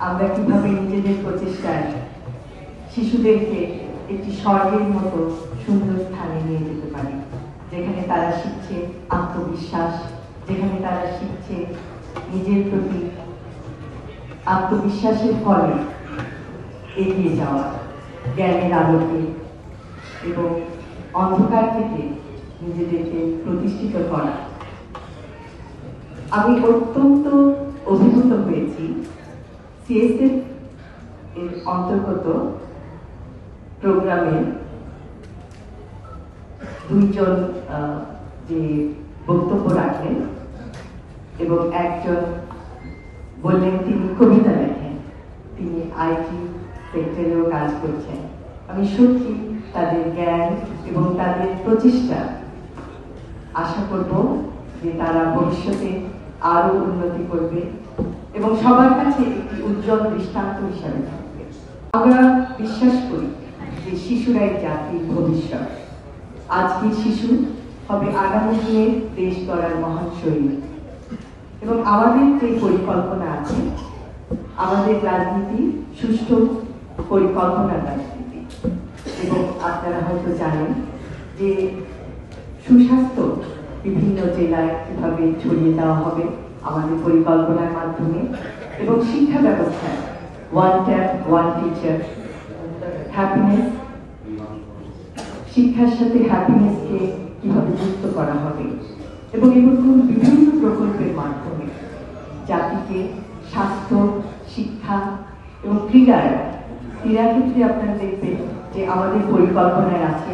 আমরা কিভাবে নিজেদের প্রচেষ্টায় শিশুদেরকে একটি স্বর্গের মতো সুন্দর স্থানে নিয়ে যেতে পারি, যেখানে তারা শিখছে আত্মবিশ্বাস, যেখানে তারা শিখছে নিজের প্রতি আত্মবিশ্বাসের ফলে এগিয়ে যাওয়া, জ্ঞানের আলোকে এবং অন্ধকার থেকে নিজেদেরকে প্রতিষ্ঠিত করা। আমি অত্যন্ত অভিভূত হয়েছি সিএসএফ এর অন্তর্গত প্রোগ্রামে দুইজন যে বক্তব্য রাখেন এবং একজন বললেন তিনি কবিতা লেখেন, তিনি আইটি সেক্টরেও কাজ করছেন। আমি সত্যি তাদের জ্ঞান এবং তাদের প্রচেষ্টা আশা করব যে তারা ভবিষ্যতে আরো উন্নতি করবে এবং সবার কাছে একটি উজ্জ্বল দৃষ্টান্ত হিসাবে থাকবে। আমরা বিশ্বাস করি যে শিশুরাই জাতির ভবিষ্যৎ। আজকের শিশু হবে আগামী দিনের দেশ গড়ার মহান সৈনিক। এবং আমাদের যে পরিকল্পনা আছে, আমাদের রাজনীতি সুষ্ঠু পরিকল্পনার রাজনীতি। এবং আপনারা হয়তো জানেন যে সুস্বাস্থ্য বিভিন্ন জেলায় কিভাবে ছড়িয়ে দেওয়া হবে আমাদের পরিকল্পনার মাধ্যমে, এবং শিক্ষা ব্যবস্থায় one tap one teacher, happiness, শিক্ষার সাথে হ্যাপিনেসকে কিভাবে যুক্ত করা হবে, এবং এরকম বিভিন্ন প্রকল্পের মাধ্যমে জাতিকে স্বাস্থ্য, শিক্ষা এবং ক্রীড়াক্ষেত্রে আপনারা দেখবেন যে আমাদের পরিকল্পনায় আছে